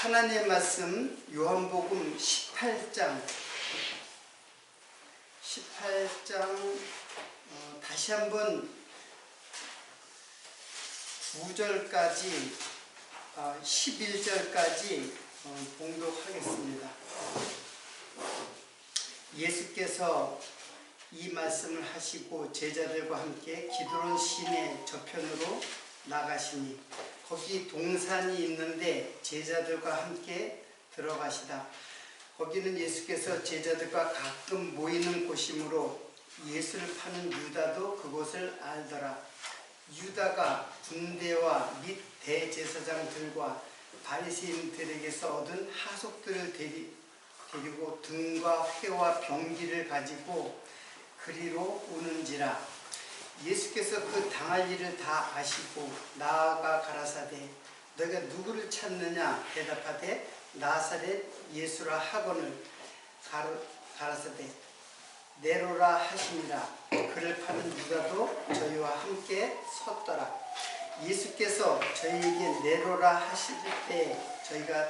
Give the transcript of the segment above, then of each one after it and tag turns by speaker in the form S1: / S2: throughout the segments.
S1: 하나님의 말씀 요한복음 18장 다시 한번 9절까지 11절까지 봉독하겠습니다. 예수께서 이 말씀을 하시고 제자들과 함께 기드론 시내 저편으로 나가시니 거기 동산이 있는데 제자들과 함께 들어가시다. 거기는 예수께서 제자들과 가끔 모이는 곳이므로 예수를 파는 유다도 그곳을 알더라. 유다가 군대와 및 대제사장들과 바리새인들에게서 얻은 하속들을 데리고 등과 회와 병기를 가지고 그리로 오는지라. 예수께서 그 당할 일을 다 아시고 나아가 가라사대 너희가 누구를 찾느냐 대답하되 나사렛 예수라 하거늘 가라사대 내로라 하시니라. 그를 파는 유다도 저희와 함께 섰더라. 예수께서 저희에게 내로라 하실 때 저희가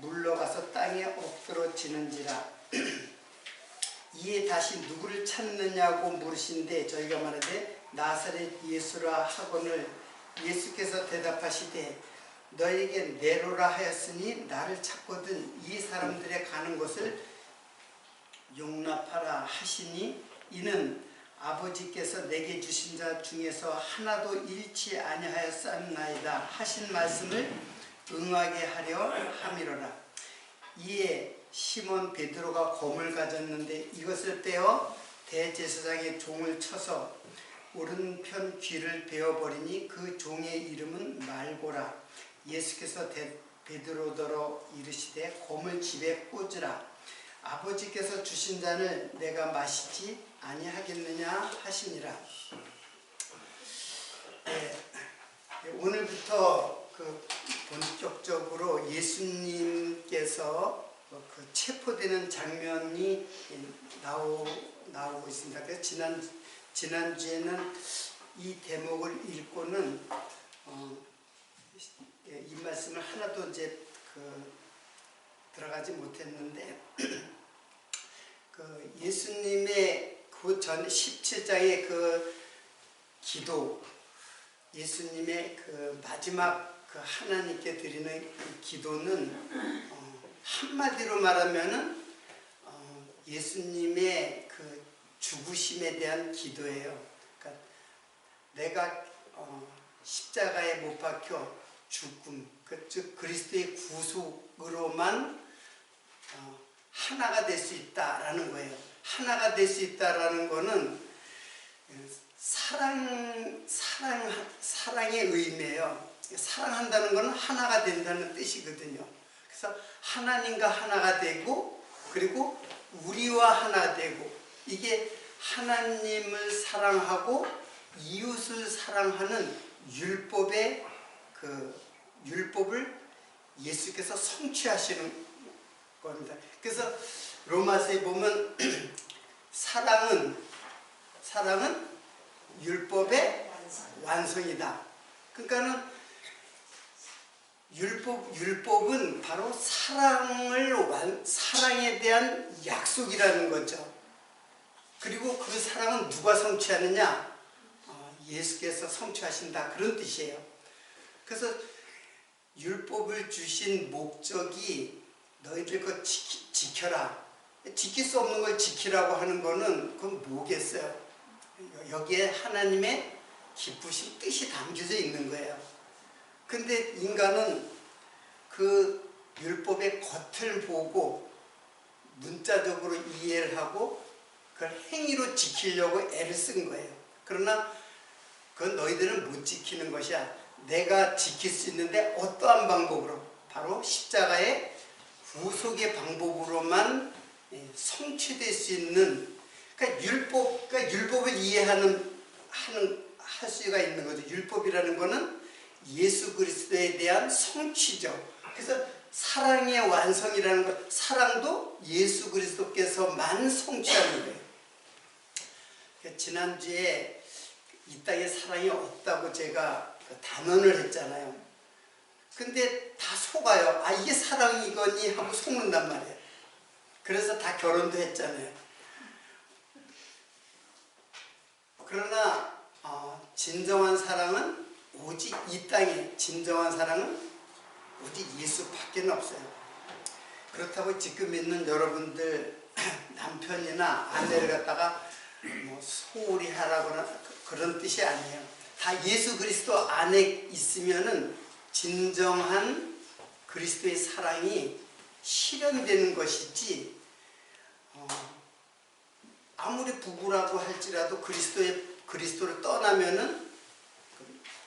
S1: 물러가서 땅에 엎드러지는지라. 이에 다시 누구를 찾느냐고 물으신데 저희가 말하되 나사렛 예수라 하거늘 예수께서 대답하시되 너에게 내로라 하였으니 나를 찾거든 이 사람들의 가는 곳을 용납하라 하시니 이는 아버지께서 내게 주신 자 중에서 하나도 잃지 아니하였사옵나이다 하신 말씀을 응하게 하려 함이로라. 이에 시몬 베드로가 검을 가졌는데 이것을 빼어 대제사장의 종을 쳐서 오른편 귀를 베어버리니 그 종의 이름은 말고라. 예수께서 베드로더러 이르시되 검을 집에 꽂으라. 아버지께서 주신 잔을 내가 마시지 아니하겠느냐 하시니라. 오늘부터 본격적으로 예수님께서 체포되는 장면이 나오고 있습니다. 그래서 지난주에는 이 대목을 읽고는 이 말씀을 하나도 이제 들어가지 못했는데 예수님의 그 전 17장의 그 기도, 예수님의 그 마지막 하나님께 드리는 그 기도는 한마디로 말하면은 예수님의 그 죽으심에 대한 기도예요. 그러니까 내가 십자가에 못 박혀 죽음, 즉 그리스도의 구속으로만 하나가 될 수 있다라는 거예요. 하나가 될 수 있다라는 거는 사랑의 의미예요. 사랑한다는 것은 하나가 된다는 뜻이거든요. 그래서 하나님과 하나가 되고 그리고 우리와 하나 되고, 이게 하나님을 사랑하고 이웃을 사랑하는 율법의 율법을 예수께서 성취하시는 겁니다. 그래서 로마서에 보면 사랑은 율법의 완성이다. 그러니까는 율법은 바로 사랑에 대한 약속이라는 거죠. 그리고 그 사랑은 누가 성취하느냐? 예수께서 성취하신다, 그런 뜻이에요. 그래서 율법을 주신 목적이 너희들 거 지켜라. 지킬 수 없는 걸 지키라고 하는 거는 그건 뭐겠어요? 여기에 하나님의 기쁘신 뜻이 담겨져 있는 거예요. 근데 인간은 그 율법의 겉을 보고 문자적으로 이해를 하고 그걸 행위로 지키려고 애를 쓴 거예요. 그러나 그건 너희들은 못 지키는 것이야. 내가 지킬 수 있는데 어떠한 방법으로? 바로 십자가의 구속의 방법으로만 성취될 수 있는, 그러니까 율법을 이해할 수가 있는 거죠. 율법이라는 거는 예수 그리스도에 대한 성취죠. 그래서 사랑의 완성이라는 것, 사랑도 예수 그리스도께서만 성취하는 거예요. 지난주에 이 땅에 사랑이 없다고 제가 단언을 했잖아요. 근데 다 속아요. 아, 이게 사랑이거니 하고 속는단 말이에요. 그래서 다 결혼도 했잖아요. 그러나 진정한 사랑은 오직 이 땅에 진정한 사랑은 오직 예수밖에 없어요. 그렇다고 지금 있는 여러분들 남편이나 아내를 갖다가 뭐 소홀히 하라거나 그런 뜻이 아니에요. 다 예수 그리스도 안에 있으면은 진정한 그리스도의 사랑이 실현되는 것이지, 아무리 부부라고 할지라도 그리스도를 떠나면은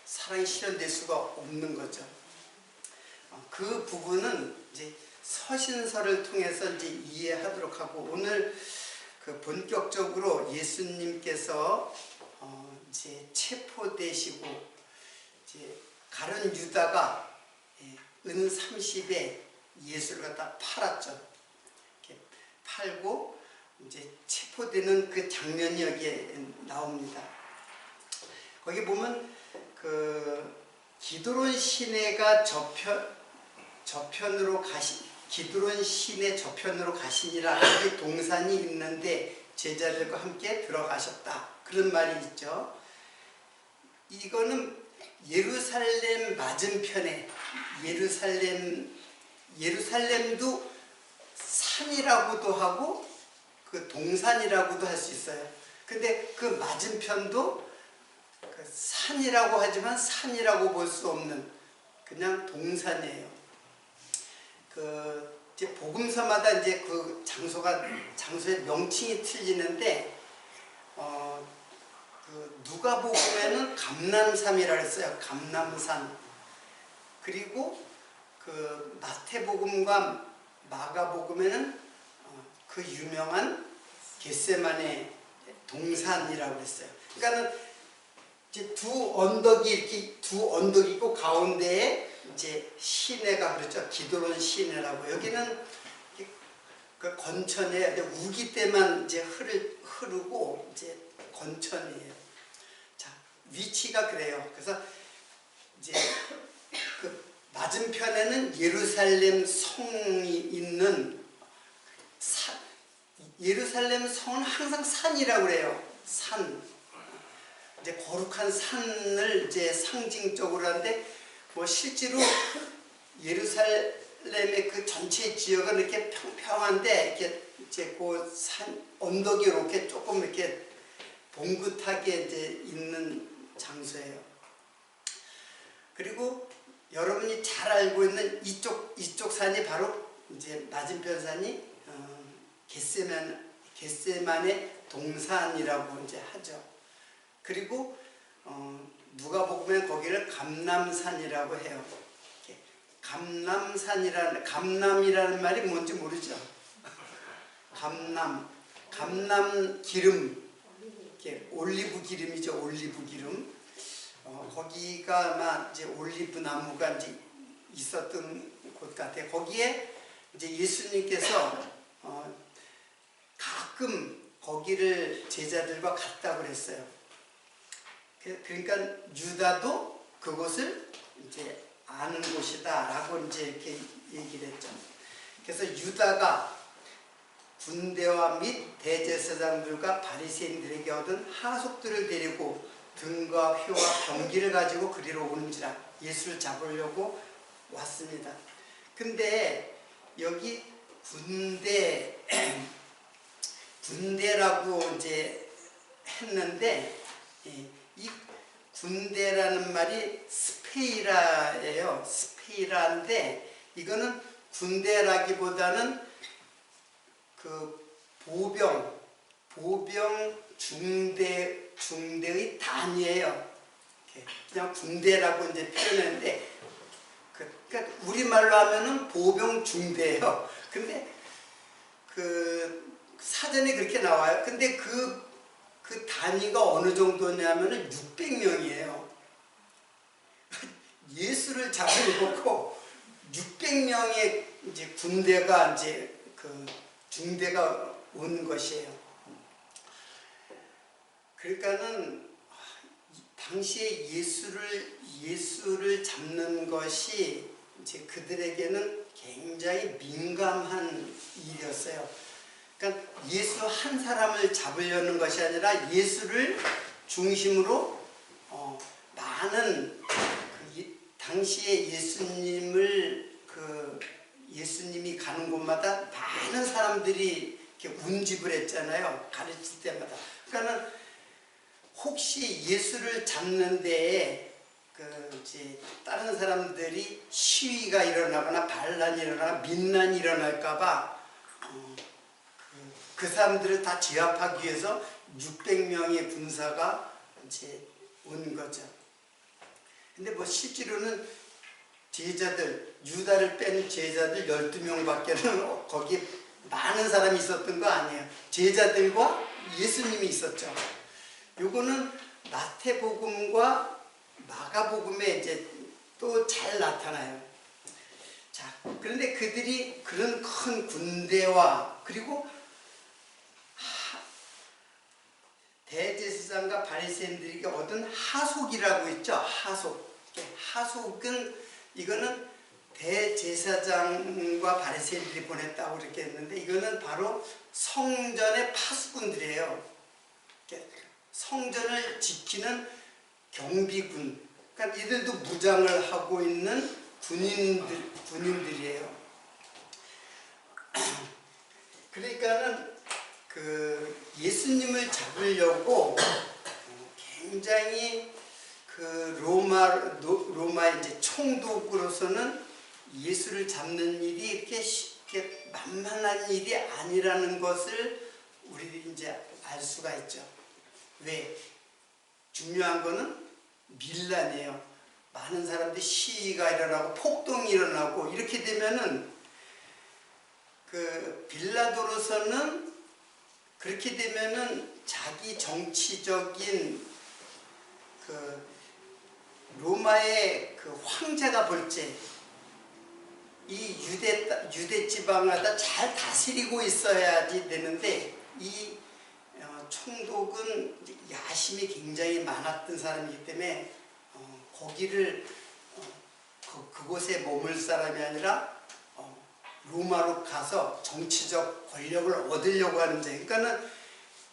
S1: 사랑이 실현될 수가 없는 거죠. 그 부분은 이제 서신서를 통해서 이제 이해하도록 하고, 오늘 그 본격적으로 예수님께서 이제 체포되시고 이제 가룟 유다가 은 30에 예수를 갖다 팔았죠. 이렇게 팔고 이제 체포되는 그 장면이 여기에 나옵니다. 거기 보면 그 기드론 시내가 저편으로 기드론 시내 저편으로 가시니라. 여기 동산이 있는데 제자들과 함께 들어가셨다. 그런 말이 있죠. 이거는 예루살렘 맞은편에, 예루살렘도 산이라고도 하고 그 동산이라고도 할 수 있어요. 근데 그 맞은편도 그 산이라고 하지만 산이라고 볼 수 없는 그냥 동산이에요. 그 이제 복음서마다 이제 그 장소의 명칭이 틀리는데, 그 누가복음에는 감람산이라 했어요. 감람산. 그리고 그 마태복음과 마가복음에는 그 유명한 겟세마네 동산이라고 했어요. 그러니까는 이제 두 언덕이 있고 가운데에 이제 시내가 그렇죠. 기드론 시내라고. 여기는 그 건천에 우기 때만 이제 흐르고 이제 건천이에요. 자, 위치가 그래요. 그래서 이제 그 맞은편에는 예루살렘 성이 있는 예루살렘 성은 항상 산이라고 그래요. 산. 이제 거룩한 산을 이제 상징적으로 하는데, 뭐 실제로 예루살렘의 그 전체 지역은 이렇게 평평한데, 이렇게 이제 그 산 언덕이 이렇게 조금 이렇게 봉긋하게 이제 있는 장소예요. 그리고 여러분이 잘 알고 있는 이쪽 산이 바로 이제 맞은편 산이 겟세마네 동산이라고 이제 하죠. 그리고 누가복음에 거기를 감람산이라고 해요. 감람이라는 말이 뭔지 모르죠. 감람 기름, 올리브 기름이죠. 올리브 기름. 거기가 아마 이제 올리브 나무가 이제 있었던 곳 같아요. 거기에 이제 예수님께서 가끔 거기를 제자들과 갔다고 그랬어요. 그러니까 유다도 그곳을 이제 아는 곳이다라고 이제 이렇게 얘기를 했죠. 그래서 유다가 군대와 및 대제사장들과 바리새인들에게 얻은 하속들을 데리고 등과 회와 병기를 가지고 그리로 오는지라. 예수를 잡으려고 왔습니다. 근데 여기 군대라고 이제 했는데, 이 군대라는 말이 스페이라예요. 스페이라인데 이거는 군대라기보다는 그 보병 중대의 단위예요. 그냥 군대라고 이제 표현했는데, 그러니까 우리말로 하면은 보병 중대예요. 근데 그 사전에 그렇게 나와요. 근데 그 단위가 어느 정도냐면은 600명이에요. 예수를 잡아놓고 600명의 이제 군대가 이제 그 중대가 온 것이에요. 그러니까는 당시에 예수를 잡는 것이 이제 그들에게는 굉장히 민감한 일이었어요. 그러니까 예수 한 사람을 잡으려는 것이 아니라 예수를 중심으로 많은 당시에 예수님이 가는 곳마다 많은 사람들이 이렇게 운집을 했잖아요. 가르칠 때마다. 그러니까는 혹시 예수를 잡는 데에 이제 다른 사람들이 시위가 일어나거나 반란이 일어나거나 민란이 일어날까봐 그 사람들을 다 제압하기 위해서 600명의 군사가 이제 온 거죠. 근데 뭐 실제로는 제자들, 유다를 뺀 제자들 12명밖에는 거기에 많은 사람이 있었던 거 아니에요. 제자들과 예수님이 있었죠. 요거는 마태복음과 마가복음에 이제 또 잘 나타나요. 자, 그런데 그들이 그런 큰 군대와 그리고 대제사장과 바리새인들에게 얻은 하속이라고 있죠. 하속. 하속은 이거는 대제사장과 바리새인들이 보냈다고 그렇게 했는데 이거는 바로 성전의 파수꾼들이에요. 성전을 지키는 경비군. 그러니까 이들도 무장을 하고 있는 군인들이에요. 그러니까는 예수님을 잡으려고 굉장히 로마 이제 총독으로서는 예수를 잡는 일이 이렇게 만만한 일이 아니라는 것을 우리들이 이제 알 수가 있죠. 왜? 중요한 거는 밀란이에요. 많은 사람들이 시위가 일어나고 폭동이 일어나고 이렇게 되면은 빌라도로서는 그렇게 되면은 자기 정치적인 로마의 황제가 볼지 이 유대 지방마다 잘 다스리고 있어야지 되는데 이 총독은 야심이 굉장히 많았던 사람이기 때문에 거기를 그곳에 머물 사람이 아니라 로마로 가서 정치적 권력을 얻으려고 하는 데 그러니까는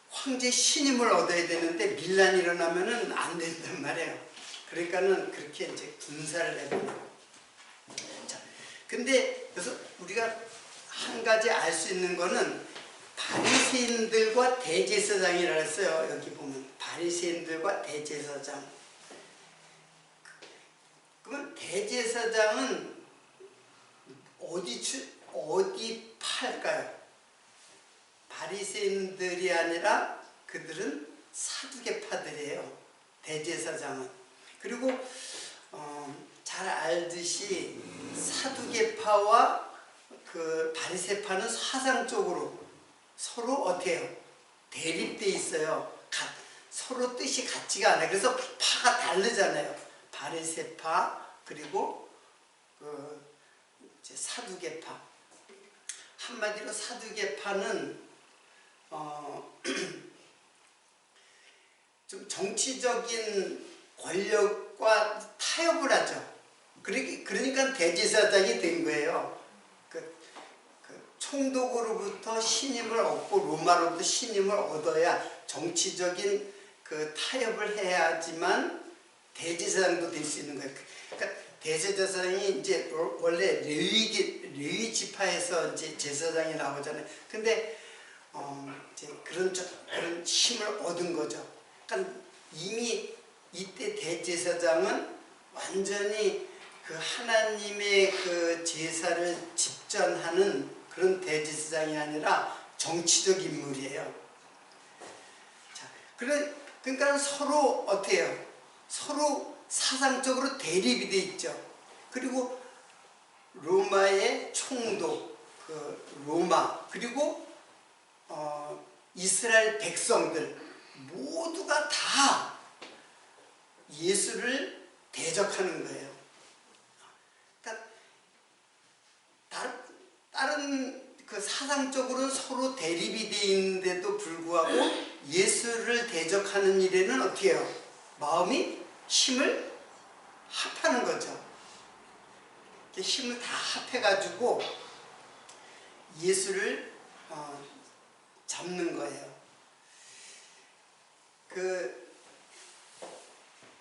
S1: 황제 신임을 얻어야 되는데 밀란이 일어나면은 안 된단 말이에요. 그러니까는 그렇게 이제 군사를 해버려요. 자, 근데 그래서 우리가 한 가지 알 수 있는 거는 바리새인들과 대제사장이라고 했어요. 여기 보면 바리새인들과 대제사장. 그러면 대제사장은 어디 팔까요? 바리새인들이 아니라 그들은 사두개파들이에요. 대제사장은. 그리고 잘 알듯이 사두개파와 바리새파는 사상적으로 서로 어떻게 해요? 대립돼 있어요. 서로 뜻이 같지가 않아요. 그래서 파가 다르잖아요. 바리새파 그리고 사두개파. 한마디로 사두개파는 좀 정치적인 권력과 타협을 하죠. 그러니까 대제사장이 된 거예요. 총독으로부터 신임을 얻고 로마로부터 신임을 얻어야 정치적인 타협을 해야지만 대제사장도 될 수 있는 거예요. 그러니까 대제사장이 이제 원래 레위 지파에서 이제 제사장이 나오잖아요. 근데 이제 그런 힘을 얻은 거죠. 그러니까 이미 이때 대제사장은 완전히 하나님의 제사를 집전하는 그런 대제사장이 아니라 정치적 인물이에요. 자, 그러니까 서로 어떻게 해요? 서로 사상적으로 대립이 돼 있죠. 그리고 로마의 총독, 로마, 그리고 이스라엘 백성들 모두가 다 예수를 대적하는 거예요. 그러니까 다른 사상적으로는 서로 대립이 돼 있는데도 불구하고 예수를 대적하는 일에는 어떻게 해요? 마음이 힘을 합하는 거죠. 힘을 다 합해가지고 예수를 잡는 거예요.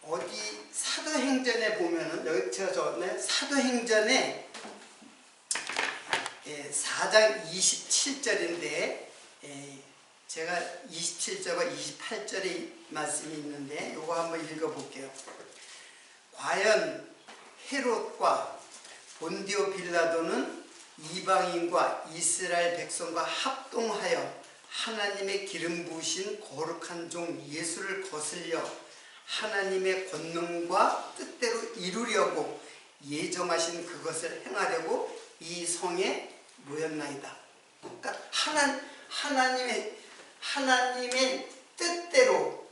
S1: 어디 사도행전에 보면은, 여기 제가 적었네. 사도행전에 4장 27절인데 제가 27절과 28절의 말씀이 있는데 이거 한번 읽어볼게요. 과연 헤롯과 본디오 빌라도는 이방인과 이스라엘 백성과 합동하여 하나님의 기름 부으신 거룩한 종 예수를 거슬려 하나님의 권능과 뜻대로 이루려고 예정하신 그것을 행하려고 이 성에 모였나이다. 그러니까 하나님의 뜻대로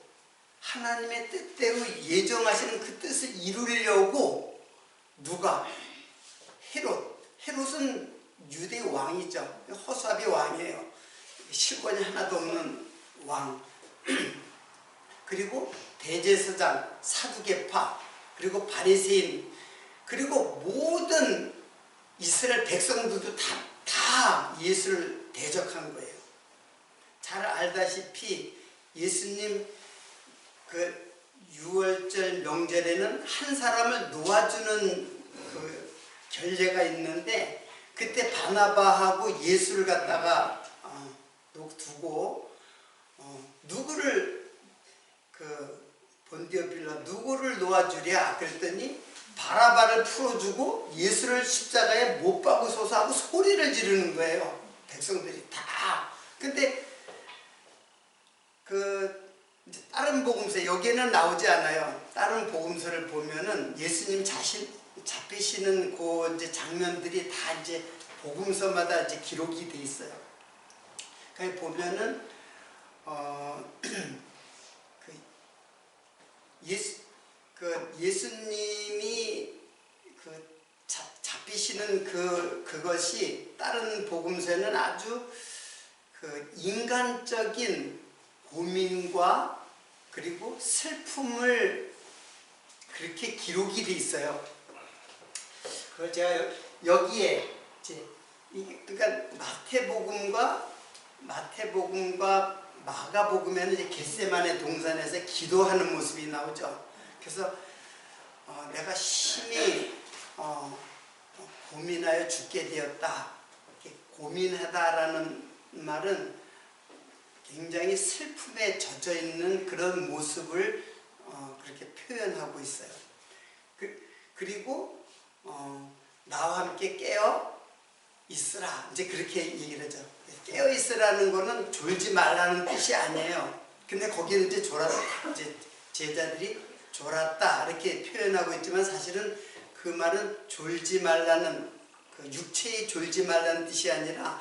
S1: 예정하시는 그 뜻을 이루려고 누가? 헤롯은 유대 왕이죠. 허수아비 왕이에요. 실권이 하나도 없는 왕. 그리고 대제사장, 사두개파, 그리고 바리새인, 그리고 모든 이스라엘 백성들도 다 예수를 대적한 거예요. 잘 알다시피 예수님 그 6월절 명절에는 한 사람을 놓아주는 그 결례가 있는데, 그때 바나바하고 예수를 갖다가 두고 누구를 본디오 빌라 누구를 놓아주랴 그랬더니 바라바를 풀어주고 예수를 십자가에 못 박으소서 하고 소리를 지르는 거예요. 백성들이 다. 근데 다른 복음서, 여기에는 나오지 않아요. 다른 복음서를 보면은 예수님 자신 잡히시는 그 이제 장면들이 다 이제 복음서마다 이제 기록이 돼 있어요. 그러니까 보면은 예수님이 잡히시는 그것이 다른 복음서에는 아주 인간적인 고민과 그리고 슬픔을 그렇게 기록이 돼 있어요. 그걸 제가 여기에 그러니까 마태복음과 마가복음에는 이제 겟세마네 동산에서 기도하는 모습이 나오죠. 그래서 내가 심히 고민하여 죽게 되었다. 고민하다라는 말은 굉장히 슬픔에 젖어 있는 그런 모습을 그렇게 표현하고 있어요. 그리고 나와 함께 깨어 있으라. 이제 그렇게 얘기를 하죠. 깨어 있으라는 거는 졸지 말라는 뜻이 아니에요. 근데 거기는 이제 제자들이 졸았다 이렇게 표현하고 있지만, 사실은 그 말은 졸지 말라는, 육체의 졸지 말라는 뜻이 아니라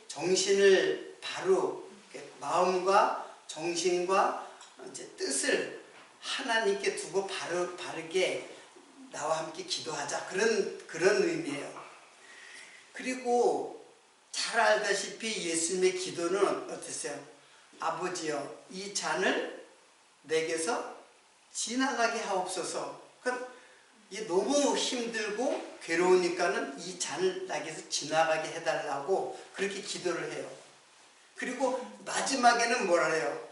S1: 정신을 바로 마음과 정신과 이제 뜻을 하나님께 두고 바르게 나와 함께 기도하자, 그런 의미예요. 그리고 잘 알다시피 예수님의 기도는 어땠어요? 아버지여, 이 잔을 내게서 지나가게 하옵소서. 그럼 이게 너무 힘들고 괴로우니까는 이 잔을 내게서 지나가게 해달라고 그렇게 기도를 해요. 그리고 마지막에는 뭐라 해요?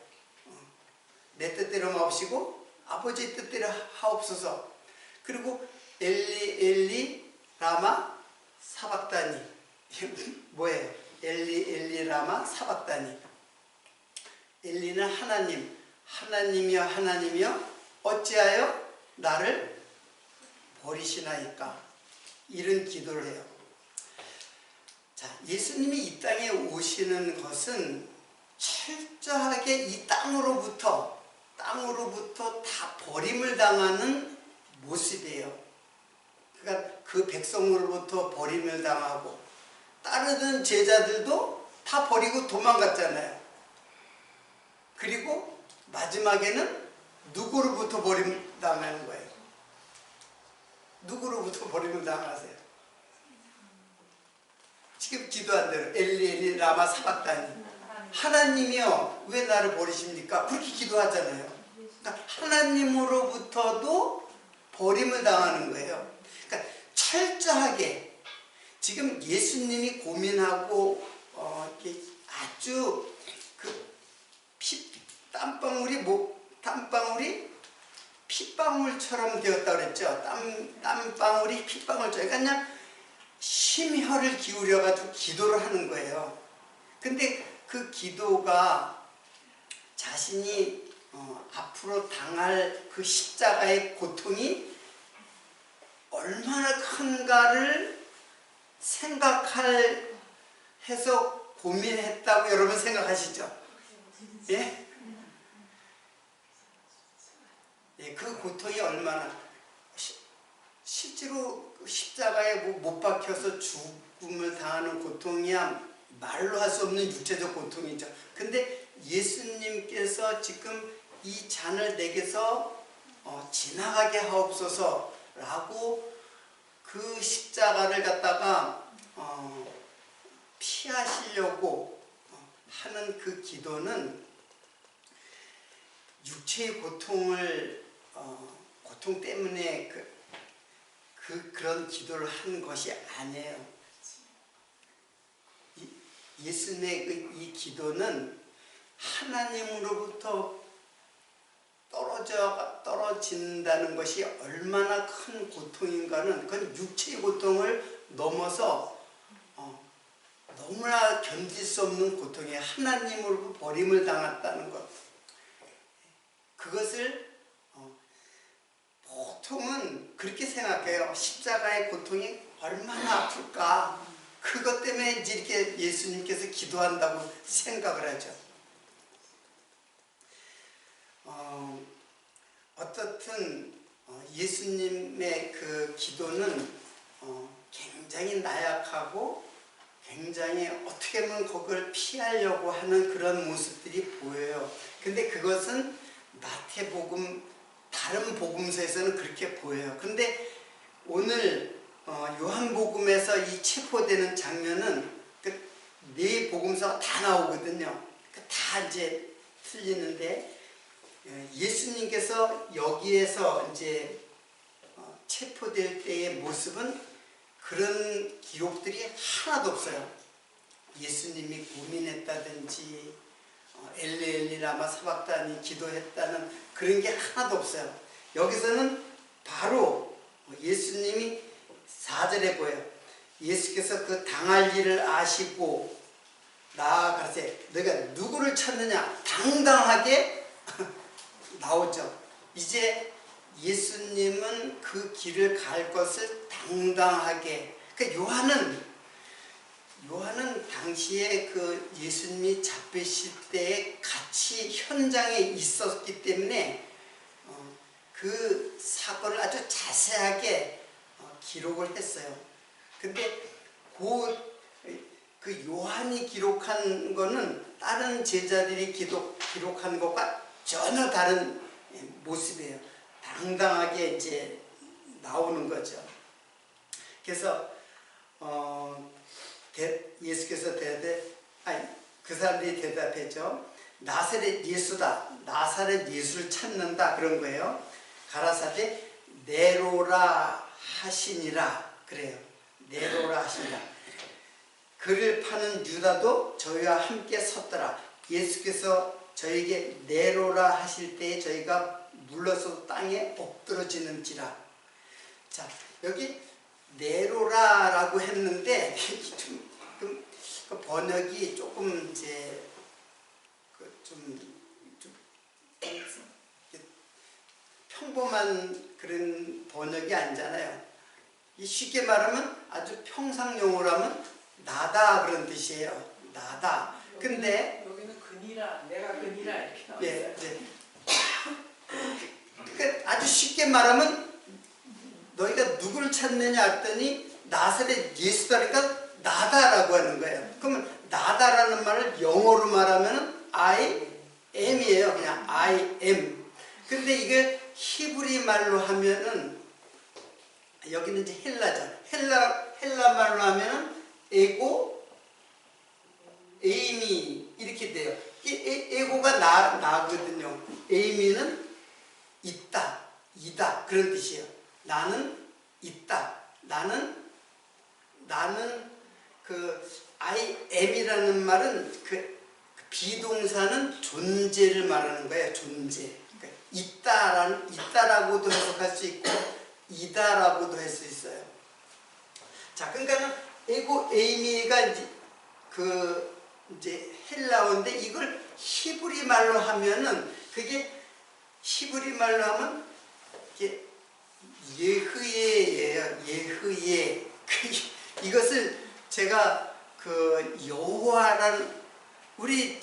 S1: 내 뜻대로 마옵시고 아버지의 뜻대로 하옵소서. 그리고 엘리 엘리 라마 사박다니. 뭐예요? 엘리 엘리 라마 사박다니. 엘리는 하나님, 하나님이여 하나님이여 어찌하여 나를 버리시나이까, 이런 기도를 해요. 자, 예수님이 이 땅에 오시는 것은 철저하게 이 땅으로부터 다 버림을 당하는 모습이에요. 그러니까 그 백성으로부터 버림을 당하고, 따르던 제자들도 다 버리고 도망갔잖아요. 그리고 마지막에는 누구로부터 버림을 당하는 거예요? 누구로부터 버림을 당하세요? 지금 기도한 대로 엘리 엘리 라마 사박다니. 하나님이여 왜 나를 버리십니까? 그렇게 기도하잖아요. 그러니까 하나님으로부터도 버림을 당하는 거예요. 그러니까 철저하게 지금 예수님이 고민하고 이렇게 아주 그 땀방울이 핏방울처럼 되었다 그랬죠. 땀방울이 핏방울처럼. 그러니까 그냥 심혈을 기울여가지고 기도를 하는 거예요. 근데 그 기도가 자신이 앞으로 당할 그 십자가의 고통이 얼마나 큰가를 해서 고민했다고 여러분 생각하시죠? 예? 예, 그 고통이 얼마나 실제로 십자가에 못 박혀서 죽음을 당하는 고통이야 말로 할 수 없는 육체적 고통이죠. 근데 예수님께서 지금 이 잔을 내게서 지나가게 하옵소서 라고 그 십자가를 갖다가 피하시려고 하는 그 기도는 육체의 고통을 고통 때문에 그런 기도를 한 것이 아니에요. 예수님의 이 기도는 하나님으로부터 떨어진다는 것이 얼마나 큰 고통인가는 그건 육체의 고통을 넘어서 너무나 견딜 수 없는 고통이에요. 하나님으로부터 버림을 당했다는 것. 그것을 보통은 그렇게 생각해요. 십자가의 고통이 얼마나 아플까. 그것 때문에 이제 이렇게 예수님께서 기도한다고 생각을 하죠. 어떻든 예수님의 그 기도는 굉장히 나약하고 굉장히 어떻게 보면 그걸 피하려고 하는 그런 모습들이 보여요. 근데 그것은 마태복음 다른 복음서에서는 그렇게 보여요. 근데 오늘 요한복음에서 이 체포되는 장면은 그 네 복음서가 다 나오거든요. 다 이제 틀리는데 예수님께서 여기에서 이제 체포될 때의 모습은 그런 기록들이 하나도 없어요. 예수님이 고민했다든지 엘리 라마 사박다니 기도했다는 그런 게 하나도 없어요. 여기서는 바로 예수님이 4절에 보여요. 예수께서 그 당할 일을 아시고 나아가세 너희가 누구를 찾느냐 당당하게 나오죠. 이제 예수님은 그 길을 갈 것을 당당하게. 그러니까 요한은 당시에 그 예수님이 잡히실 때 같이 현장에 있었기 때문에 그 사건을 아주 자세하게 기록을 했어요. 근데 그 요한이 기록한 거는 다른 제자들이 기록한 것과 전혀 다른 모습이에요. 당당하게 이제 나오는 거죠. 그래서 예수께서 그 사람들이 대답했죠. 나사렛 예수다. 나사렛 예수를 찾는다. 그런 거예요. 가라사대 내로라 하시니라. 그래요. 내로라 하시니라. 그를 파는 유다도 저희와 함께 섰더라. 예수께서 저에게 내로라 하실 때에 저희가 물러서 땅에 엎드러지는지라. 자, 여기 내로라라고 했는데 그 번역이 조금 이제 좀 평범한 그런 번역이 아니잖아요. 쉽게 말하면 아주 평상용어로 하면 나다 그런 뜻이에요. 나다. 근데
S2: 여기는 근이라, 내가 근이라 이렇게 나와요.
S1: 네. 그러니까 아주 쉽게 말하면 너희가 누구를 찾느냐 했더니 나사렛 예수다니까 나다라고 하는 거예요. 그러면 나다라는 말을 영어로 말하면 I am이에요. 그냥 I am. 근데 이게 히브리 말로 하면은 여기는 이제 헬라죠. 헬라 말로 하면은 에고 에이미 이렇게 돼요. 에고가 나거든요. 에이미는 있다, 이다 그런 뜻이에요. 나는 있다, 나는 그 I am이라는 말은 그 비동사는 존재를 말하는 거예요. 존재. 그러니까 있다라고도 해석할 수 있고 이다라고도 할 수 있어요. 자, 그러니까는 에고 에이미가 이제 헬라어인데 이걸 히브리 말로 하면은 그게 히브리 말로 하면 이게 예흐예예요. 예흐예. 이것을 제가 그 여호와라는 우리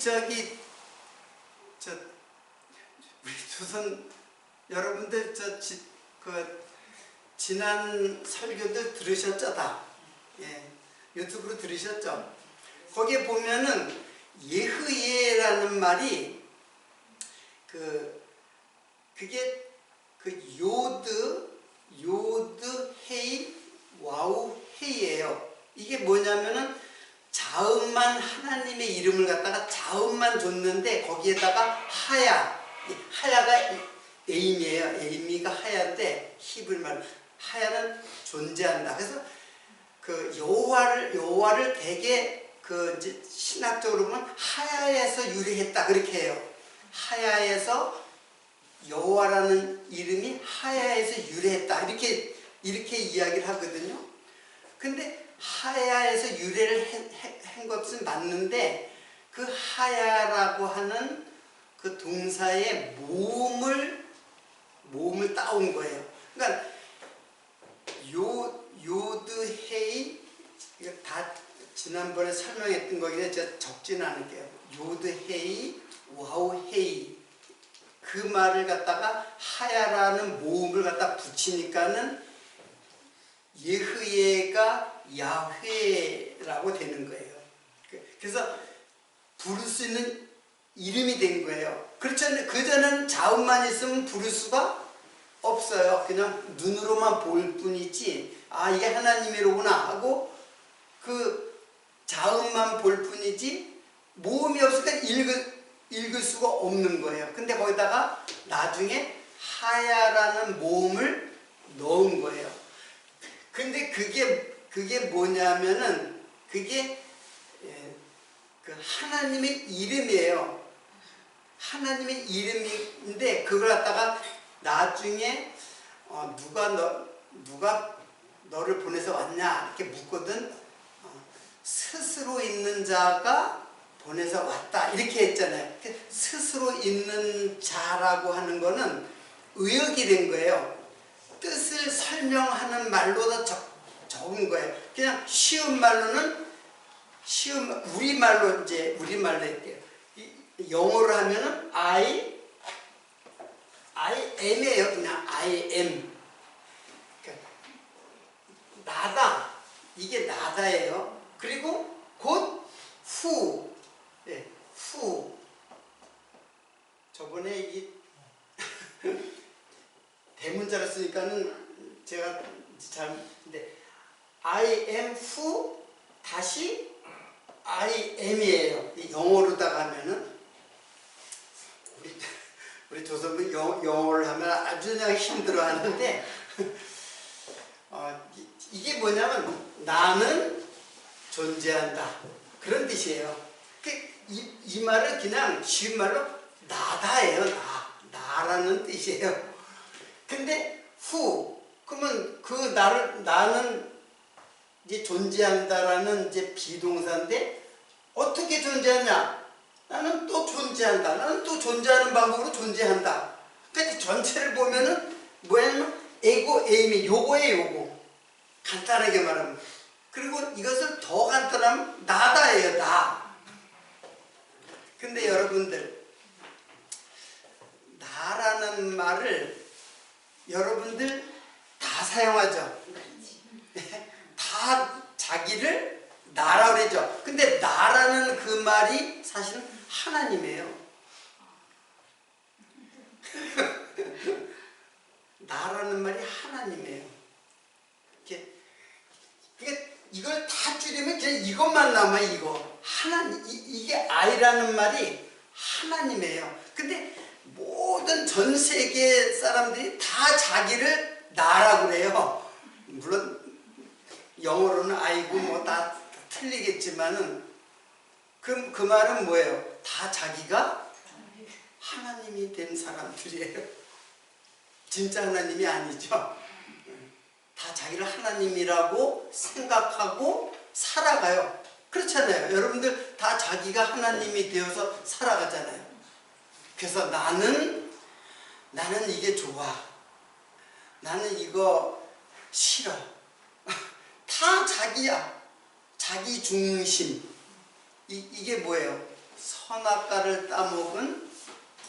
S1: 우리 조선 여러분들 지난 설교들 들으셨죠 다? 예, 유튜브로 들으셨죠? 거기에 보면은 예흐예라는 말이 그게 그 요드 헤이 와우 헤이예요. 이게 뭐냐면은 자음만 하나님의 이름을 갖다가 자음만 줬는데 거기에다가 하야가 에임이에요. 에임이가 하야인데 히브리 말로 하야는 존재한다. 그래서 그 여호와를 되게 이제 신학적으로 보면 하야에서 유래했다 그렇게 해요. 하야에서 여호와라는 이름이 하야에서 유래했다 이렇게 이야기를 하거든요. 근데 하야에서 유래를 한 것은 맞는데 그 하야라고 하는 그 동사의 모음을 따온 거예요. 그러니까 요드헤이 이거 다 지난번에 설명했던 거기에 제가 적지는 않을게요. 요드헤이 와우헤이 그 말을 갖다가 하야라는 모음을 갖다 붙이니까는 예흐예가 야훼라고 되는 거예요. 그래서 부를 수 있는 이름이 된 거예요. 그렇잖아요. 그전에는 자음만 있으면 부를 수가 없어요. 그냥 눈으로만 볼 뿐이지 이게 하나님이로구나 하고 그 자음만 볼 뿐이지 모음이 없으니까 읽을 수가 없는 거예요. 근데 거기다가 나중에 하야라는 모음을 넣은 거예요. 근데 그게 뭐냐면은 그게 그 하나님의 이름이에요. 하나님의 이름인데 그걸 갖다가 나중에 누가 너를 보내서 왔냐 이렇게 묻거든 스스로 있는 자가 보내서 왔다 이렇게 했잖아요. 스스로 있는 자라고 하는 거는 의역이 된 거예요. 뜻을 설명하는 말로 더 적은 거예요. 그냥 쉬운 말로는 우리말로 할게요. 영어로 하면은 I am이에요. 그냥 I am. 그러니까 나다. 이게 나다예요. 그리고 곧 who. 네, who. 저번에 이 대문자를 쓰니까는 제가 근데 I am who 다시 I am이에요. 영어로다가 하면은 우리 조선분 영어를 하면 아주 그냥 힘들어 하는데 이게 뭐냐면 나는 존재한다 그런 뜻이에요. 이 말은 그냥 쉬운 말로 나다예요. 나라는 뜻이에요. 근데 who 그러면 나는 이제 존재한다라는 이제 비동사인데 어떻게 존재하냐? 나는 또 존재한다. 나는 또 존재하는 방법으로 존재한다. 그러니까 전체를 보면은 뭐냐면 에고 에임이 요거 간단하게 말하면 그리고 이것을 더 간단하면 나다예요. 나. 근데 여러분들 나라는 말을 여러분들 다 사용하죠. 다 자기를 나라고 그러죠. 근데 나라는 그 말이 사실은 하나님이에요. 나라는 말이 하나님이에요. 이걸 다 줄이면 그냥 이것만 남아 이거. 이게 I라는 말이 하나님이에요. 근데 모든 전 세계 사람들이 다 자기를 나라고 그래요. 물론 영어로는 아이고 뭐 다 틀리겠지만은 그 말은 뭐예요? 다 자기가 하나님이 된 사람들이에요. 진짜 하나님이 아니죠. 다 자기를 하나님이라고 생각하고 살아가요. 그렇잖아요. 여러분들 다 자기가 하나님이 되어서 살아가잖아요. 그래서 나는 이게 좋아. 나는 이거 싫어. 다 자기야. 자기 중심. 이게 뭐예요? 선악과를 따먹은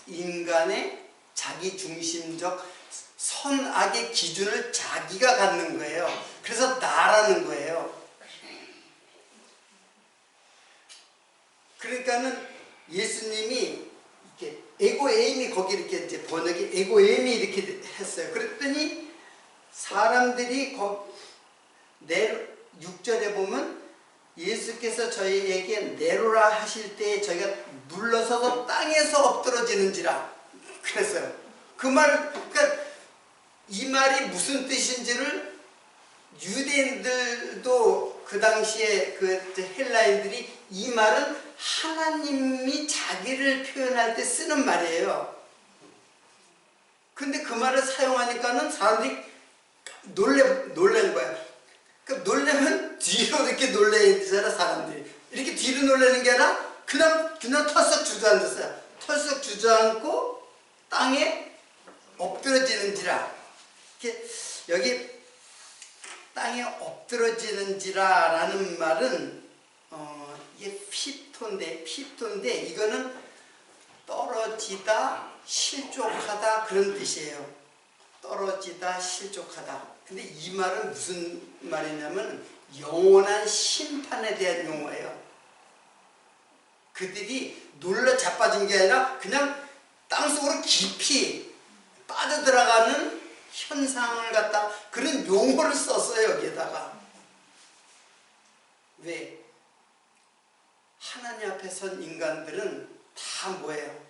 S1: 인간의 자기 중심적 선악의 기준을 자기가 갖는 거예요. 그래서 나라는 거예요. 그러니까는 예수님이 이렇게 에고에임이 거기 이렇게 이제 번역이 에고에임이 이렇게 했어요. 그랬더니 사람들이 6절에 보면 예수께서 저희에게 내로라 하실 때 저희가 물러서서 땅에서 엎드러지는지라 그랬어요. 그 말, 그러니까 이 말이 무슨 뜻인지를 유대인들도 그 당시에 그 헬라인들이 이 말은 하나님이 자기를 표현할 때 쓰는 말이에요. 근데 그 말을 사용하니까는 사람들이 놀란 거야. 그러니까 놀라면 뒤로 이렇게 놀래야 되잖아, 사람들이. 이렇게 뒤로 놀라는 게 아니라 그냥 털썩 주저앉았어요. 털썩 주저앉고 땅에 엎드러지는지라. 이렇게 여기 땅에 엎드러지는지라 라는 말은 이게 피토인데 이거는 떨어지다, 실족하다 그런 뜻이에요. 떨어지다, 실족하다. 근데 이 말은 무슨 말이냐면 영원한 심판에 대한 용어예요. 그들이 놀라 자빠진 게 아니라 그냥 땅속으로 깊이 빠져들어가는 현상을 갖다 그런 용어를 썼어요. 여기에다가. 왜? 하나님 앞에 선 인간들은 다 뭐예요?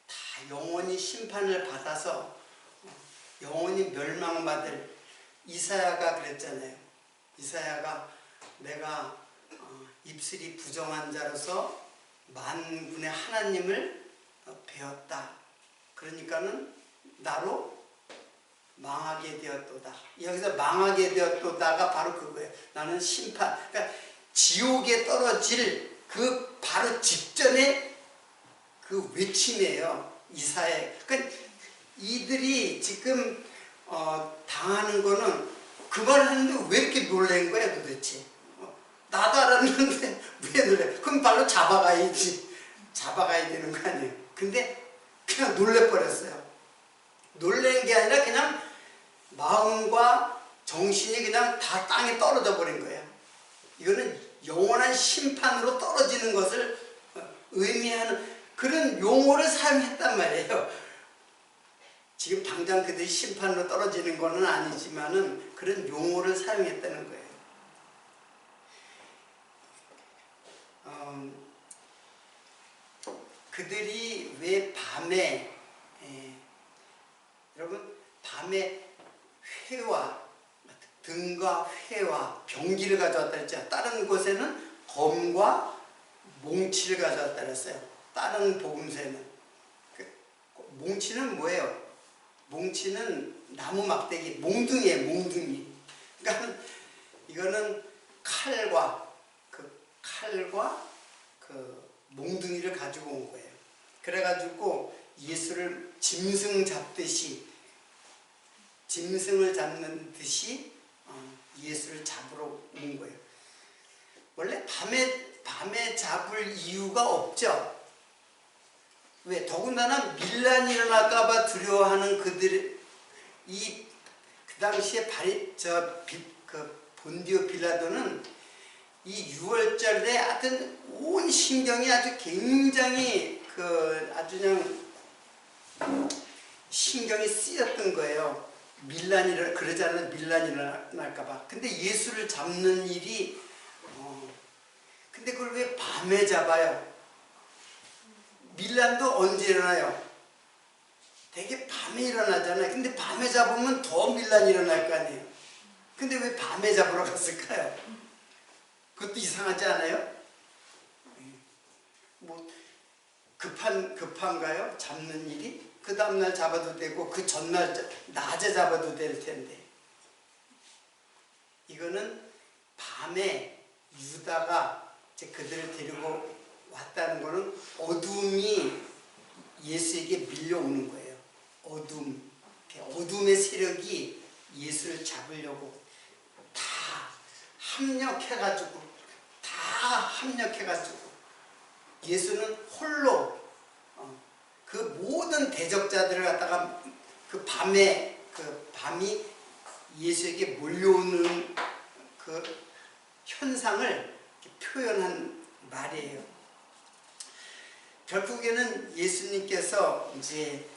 S1: 다 영원히 심판을 받아서 영원히 멸망받을. 이사야가 그랬잖아요. 이사야가 내가 입술이 부정한 자로서 만군의 하나님을 배웠다. 그러니까는 나로 망하게 되었도다. 여기서 망하게 되었도다가 바로 그거예요. 나는 심판. 그러니까 지옥에 떨어질 그 바로 직전에 그 외침이에요. 이사야. 그러니까 이들이 지금 당하는 거는 그 말 하는데 왜 이렇게 놀란 거야 도대체? 나도 알았는데 왜 놀래? 그럼 발로 잡아가야지. 잡아가야 되는 거 아니에요. 근데 그냥 놀래버렸어요. 놀란 게 아니라 그냥 마음과 정신이 그냥 다 땅에 떨어져 버린 거예요. 이거는 영원한 심판으로 떨어지는 것을 의미하는 그런 용어를 사용했단 말이에요. 지금 당장 그들이 심판으로 떨어지는 것은 아니지만은 그런 용어를 사용했다는 거예요. 그들이 왜 밤에 여러분 밤에 회와 등과 회와 병기를 가져왔다 했죠. 다른 곳에는 검과 몽치를 가져왔다 그랬어요. 다른 복음서에는. 몽치는 뭐예요? 몽치는 나무 막대기, 몽둥이에요, 몽둥이. 그러니까 이거는 칼과 그 몽둥이를 가지고 온 거예요. 그래가지고 예수를 짐승을 잡는 듯이 예수를 잡으러 온 거예요. 원래 밤에 잡을 이유가 없죠. 왜? 더군다나 밀란이 일어날까봐 두려워하는 그들이 그 당시에 본디오 빌라도는 이 6월절에 하여튼 온 신경이 아주 굉장히 아주 그냥 신경이 쓰였던 거예요. 그러자면 밀란이 일어날까봐. 근데 예수를 잡는 일이 근데 그걸 왜 밤에 잡아요? 밀란도 언제 일어나요? 되게 밤에 일어나잖아요. 근데 밤에 잡으면 더 밀란이 일어날 거 아니에요. 근데 왜 밤에 잡으러 갔을까요? 그것도 이상하지 않아요? 뭐 급한가요? 잡는 일이? 그 다음날 잡아도 되고 그 전날 낮에 잡아도 될 텐데. 이거는 밤에 유다가 이제 그들을 데리고 왔다는 거는 어둠이 예수에게 밀려오는 거예요. 어둠의 세력이 예수를 잡으려고 다 합력해가지고 예수는 홀로 그 모든 대적자들을 갖다가 그 밤이 예수에게 몰려오는 그 현상을 표현한 말이에요. 결국에는 예수님께서 이제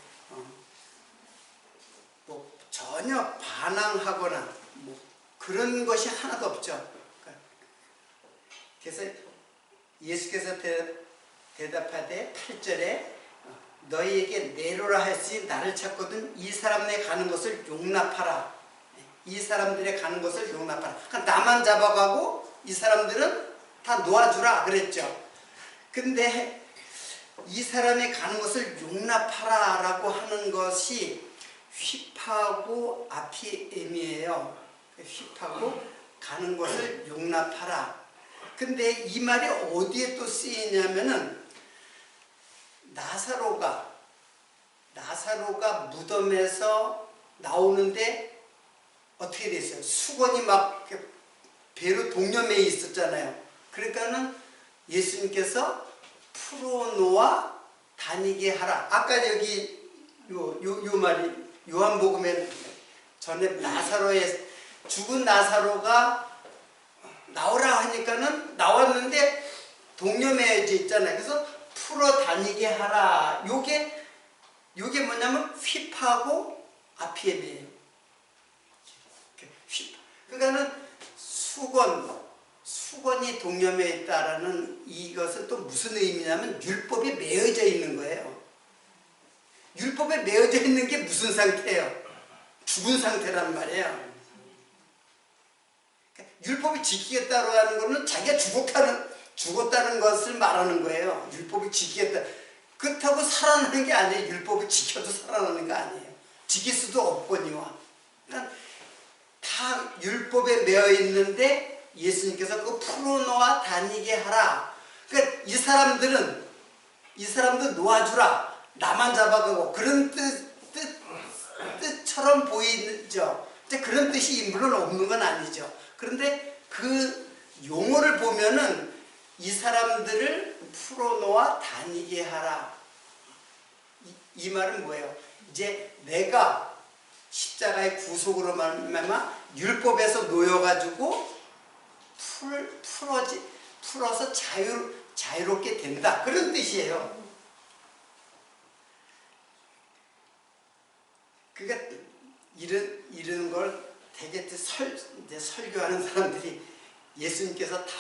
S1: 뭐 전혀 반항하거나 뭐 그런 것이 하나도 없죠. 그래서 예수께서 대답하되 8절에 너희에게 내로라 했으니 나를 찾거든 이 사람네 가는 것을 용납하라. 이 사람들의 가는 것을 용납하라. 그러니까 나만 잡아가고 이 사람들은 다 놓아주라 그랬죠. 근데 이 사람이 가는 것을 용납하라 라고 하는 것이 휘파고 아피엠이에요. 휘파고 가는 것을 용납하라. 근데 이 말이 어디에 또 쓰이냐면은 나사로가 무덤에서 나오는데 어떻게 됐어요? 수건이 막 배로 동여매 있었잖아요. 그러니까는 예수님께서 풀어놓아 다니게 하라. 아까 여기 요 말이 요한복음에 전에 나사로의 죽은 나사로가 나오라 하니까는 나왔는데 동여매져 있잖아요. 그래서 풀어 다니게 하라. 요게 뭐냐면 휘파고 아피엠이에요. 그러니까는 수건이 동여매 있다라는 이것은 또 무슨 의미냐면 율법에 매여져 있는 거예요. 율법에 매여져 있는 게 무슨 상태예요? 죽은 상태란 말이에요. 율법을 지키겠다고 하는 것은 자기가 죽었다는 것을 말하는 거예요. 율법을 지키겠다. 그렇다고 살아나는 게 아니에요. 율법을 지켜도 살아나는 거 아니에요. 지킬 수도 없거니와. 그러니까 다 율법에 매여 있는데 예수님께서 그 풀어놓아 다니게 하라. 그러니까 이 사람들 놓아주라. 나만 잡아가고 그런 뜻처럼 보이죠. 그런 뜻이 물론 없는 건 아니죠. 그런데 그 용어를 보면은 이 사람들을 풀어놓아 다니게 하라. 이 말은 뭐예요? 이제 내가 십자가의 구속으로 말미암아 율법에서 놓여가지고 풀어서 자유롭게 된다. 그런 뜻이에요. 그러니까 이런 걸 되게 이제 설교하는 사람들이 예수님께서 다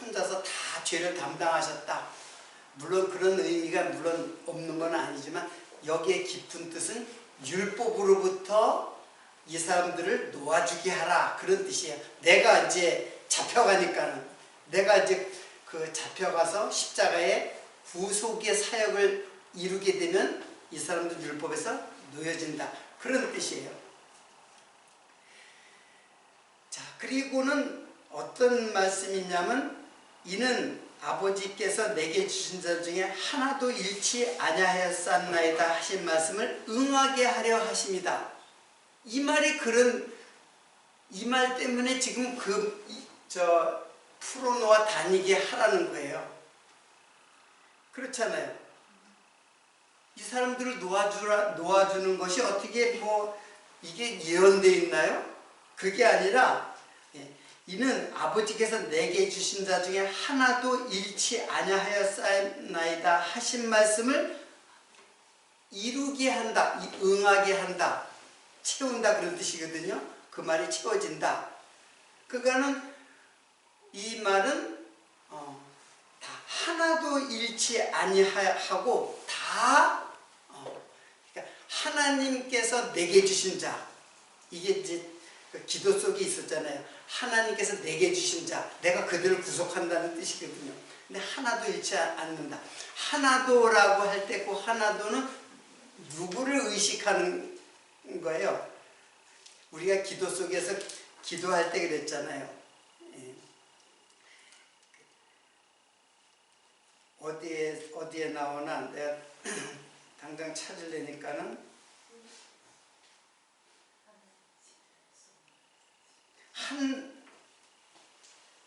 S1: 혼자서 다 죄를 담당하셨다. 물론 그런 의미가 물론 없는 건 아니지만 여기에 깊은 뜻은 율법으로부터 이 사람들을 놓아주게 하라. 그런 뜻이에요. 내가 이제 잡혀가니까는 내가 이제 그 잡혀가서 십자가의 구속의 사역을 이루게 되면 이 사람들 율법에서 놓여진다. 그런 뜻이에요. 자, 그리고는 어떤 말씀이 있냐면 이는 아버지께서 내게 주신 자 중에 하나도 잃지 아니하였사나이다 하신 말씀을 응하게 하려 하십니다. 이 말이 이 말 때문에 지금 풀어놓아 다니게 하라는 거예요. 그렇잖아요. 이 사람들을 놓아주는 것이 어떻게 이게 예언되어 있나요? 그게 아니라 이는 아버지께서 내게 주신 자 중에 하나도 잃지 아니하였사나이다 하신 말씀을 이루게 한다, 응하게 한다, 채운다 그런 뜻이거든요. 그 말이 채워진다. 그거는 이 말은 다 하나도 잃지 아니하고 다 그러니까 하나님께서 내게 주신 자, 이게 이제 그 기도 속에 있었잖아요. 하나님께서 내게 주신 자, 내가 그들을 구속한다는 뜻이거든요. 근데 하나도 잃지 않는다. 하나도라고 할 때 그 하나도는 누구를 의식하는 거예요? 우리가 기도 속에서 기도할 때 그랬잖아요. 예. 어디에 나오나 내가 당장 찾으려니까는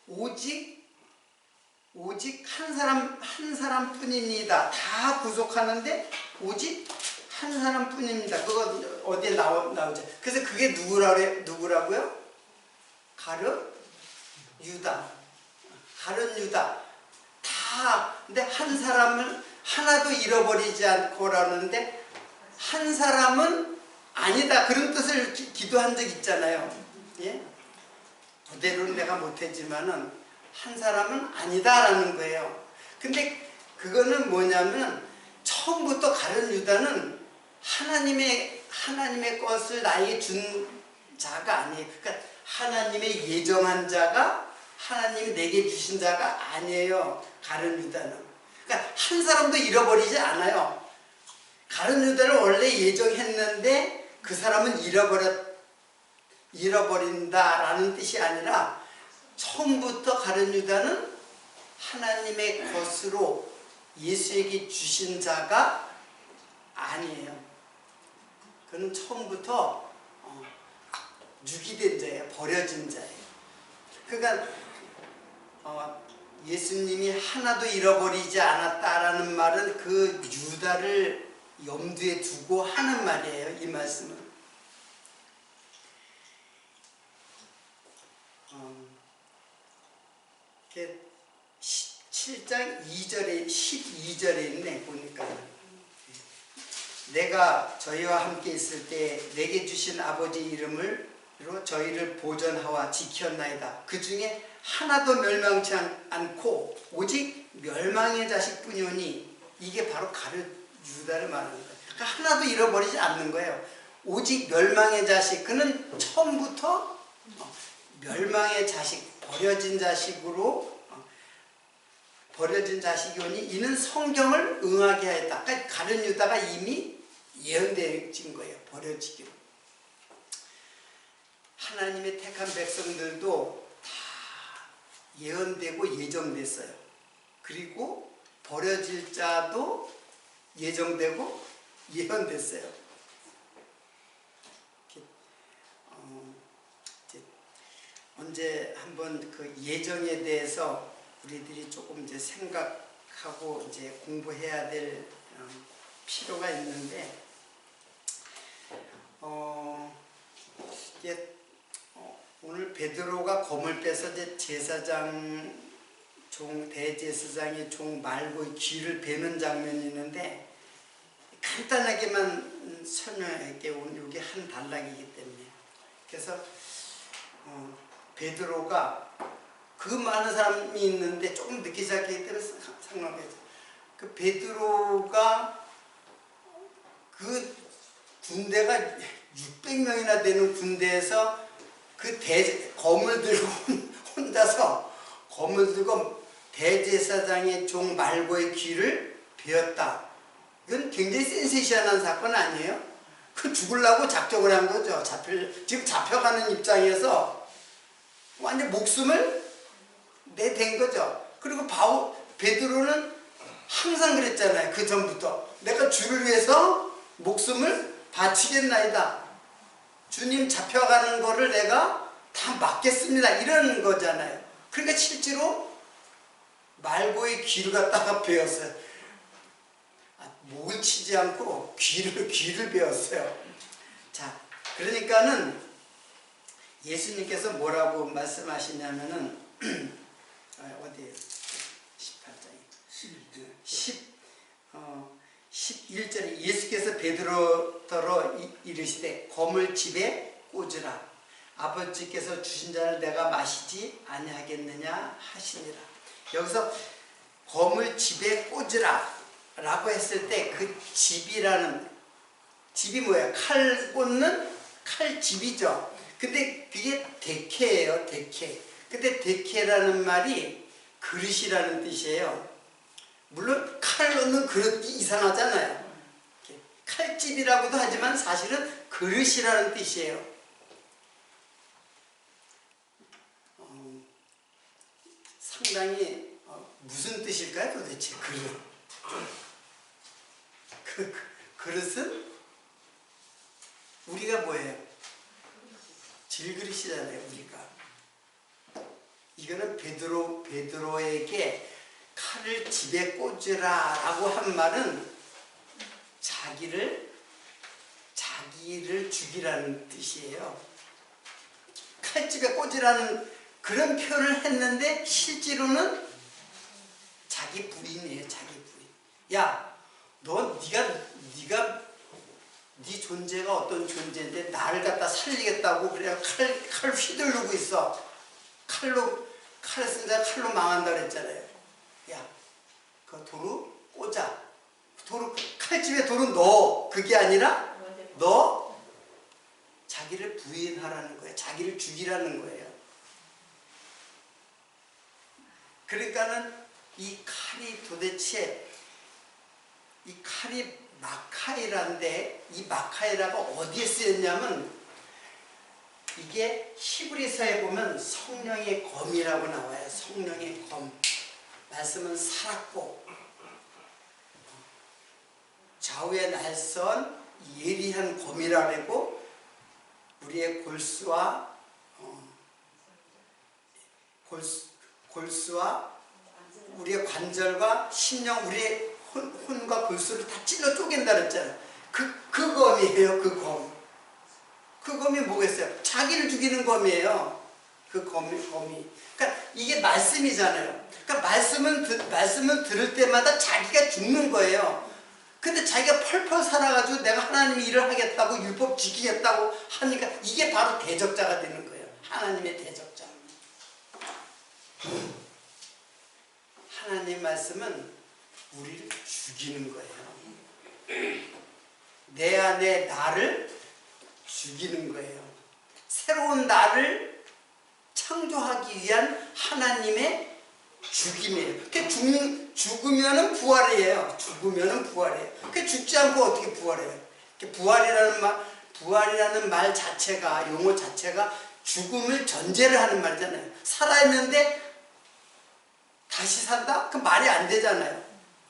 S1: 오직 한 사람뿐입니다. 다 구속하는데 오직 한 사람뿐입니다. 그거 어디에 나오죠? 그래서 그게 누구라고요? 가룟 유다. 가룟 유다. 다 근데 한 사람을 하나도 잃어버리지 않고라는데 한 사람은 아니다. 그런 뜻을 기도한 적 있잖아요. 예? 그대로는 내가 못했지만은 한 사람은 아니다라는 거예요. 근데 그거는 뭐냐면 처음부터 가룟 유다는 하나님의 것을 나에게 준 자가 아니에요. 그러니까 하나님의 예정한 자가 하나님이 내게 주신 자가 아니에요. 가룟 유다는. 그러니까 한 사람도 잃어버리지 않아요. 가룟 유다를 원래 예정했는데 그 사람은 잃어버린다라는 뜻이 아니라 처음부터 가룟 유다는 하나님의 것으로 예수에게 주신 자가 아니에요. 그는 처음부터 유기된 자예요. 버려진 자예요. 그러니까 예수님이 하나도 잃어버리지 않았다라는 말은 그 유다를 염두에 두고 하는 말이에요. 이 말씀은. 7장 2절에 12절에 있네. 보니까 내가 저희와 함께 있을 때 내게 주신 아버지 이름으로 저희를 보존하와 지켰나이다. 그 중에 하나도 멸망치 않고 오직 멸망의 자식뿐이오니 이게 바로 가룟 유다를 말하는 거예요. 그러니까 하나도 잃어버리지 않는 거예요. 오직 멸망의 자식. 그는 처음부터 멸망의 자식, 버려진 자식이오니 이는 성경을 응하게 하였다. 그러니까 가룟 유다가 이미 예언되어진 거예요. 버려지기로. 하나님의 택한 백성들도 다 예언되고 예정됐어요. 그리고 버려질 자도 예정되고 예언됐어요. 언제 한번 그 예정에 대해서 우리들이 조금 이제 생각하고 이제 공부해야 될 필요가 있는데, 오늘 베드로가 검을 빼서 이제 대제사장의 종 말고 귀를 베는 장면이 있는데 간단하게만 설명할게요. 오늘 이게 한 단락이기 때문에. 그래서 베드로가 그 많은 사람이 있는데 조금 늦게 시작했기 때문에 상관없겠죠. 그 베드로가 그 군대가 600명이나 되는 군대에서 그 검을 들고 혼자서 검을 들고 대제사장의 종 말고의 귀를 베었다. 이건 굉장히 센세이션한 사건 아니에요? 그 죽으려고 작정을 한 거죠. 지금 잡혀가는 입장에서 완전 목숨을 내댄 거죠. 그리고 베드로는 항상 그랬잖아요. 그 전부터 내가 주를 위해서 목숨을 바치겠나이다. 주님 잡혀가는 거를 내가 다 막겠습니다. 이런 거잖아요. 그러니까 실제로 말고의 귀를 갖다가 베었어요. 목을 치지 않고 귀를 베었어요. 자, 그러니까는 예수님께서 뭐라고 말씀하시냐면은 어디에 18장에 11절에 예수께서 베드로더러 이르시되 검을 집에 꽂으라. 아버지께서 주신 잔을 내가 마시지 아니하겠느냐 하시니라. 여기서 검을 집에 꽂으라 라고 했을 때 그 집이 뭐예요? 칼 꽂는 칼집이죠. 근데 그게 대케예요, 대케. 근데 대케라는 말이 그릇이라는 뜻이에요. 물론 칼 넣는 그릇이 이상하잖아요. 칼집이라고도 하지만 사실은 그릇이라는 뜻이에요. 상당히 무슨 뜻일까요, 도대체 그릇? 그릇은 우리가 뭐예요? 질그릇이잖아요, 우리가. 이거는 베드로에게 칼을 집에 꽂으라 라고 한 말은 자기를 죽이라는 뜻이에요. 칼집에 꽂으라는 그런 표현을 했는데 실제로는 자기 부인이에요, 자기 부인. 야, 네가 네 존재가 어떤 존재인데 나를 갖다 살리겠다고 그래 칼 휘두르고 있어. 칼을 쓴다 칼로 망한다 그랬잖아요. 야, 그 도로 꽂아. 칼집에 도로 넣어. 그게 아니라 너 자기를 부인하라는 거예요. 자기를 죽이라는 거예요. 그러니까는 이 칼이 도대체 이 칼이 마카이라인데 이 마카이라가 어디에 쓰였냐면 이게 히브리서에 보면 성령의 검이라고 나와요. 성령의 검. 말씀은 살았고 좌우에 날선 예리한 검이라고 하고 우리의 골수와 우리의 관절과 심령, 우리의 혼과 골수를 다 찔러 쪼갠다 그랬잖아요. 그 검이에요, 그 검. 그 검이 뭐겠어요? 자기를 죽이는 검이에요. 그 검이. 그러니까 이게 말씀이잖아요. 그러니까 말씀을 들을 때마다 자기가 죽는 거예요. 근데 자기가 펄펄 살아가지고 내가 하나님의 일을 하겠다고 율법 지키겠다고 하니까 이게 바로 대적자가 되는 거예요. 하나님의 대적자. 하나님 말씀은 우리를 죽이는 거예요. 내 안에 나를 죽이는 거예요. 새로운 나를 창조하기 위한 하나님의 죽임이에요. 죽으면은 부활이에요. 죽으면은 부활이에요. 그 죽지 않고 어떻게 부활해요? 부활이라는 말 자체가, 용어 자체가 죽음을 전제를 하는 말이잖아요. 살아있는데 다시 산다? 그 말이 안 되잖아요.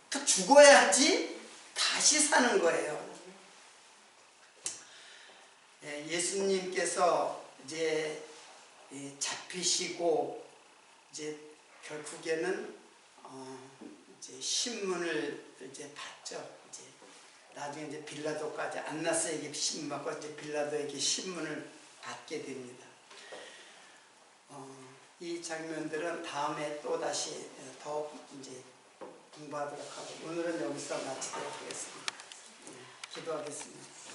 S1: 그 죽어야지 다시 사는 거예요. 예수님께서 이제 잡히시고 이제 결국에는 이제 신문을 이제 받죠. 이제 나중에 이제 빌라도까지 안나스에게 신문 받고 이제 빌라도에게 신문을 받게 됩니다. 이 장면들은 다음에 또 다시 더 이제 공부하도록 하고 오늘은 여기서 마치도록 하겠습니다. 기도하겠습니다.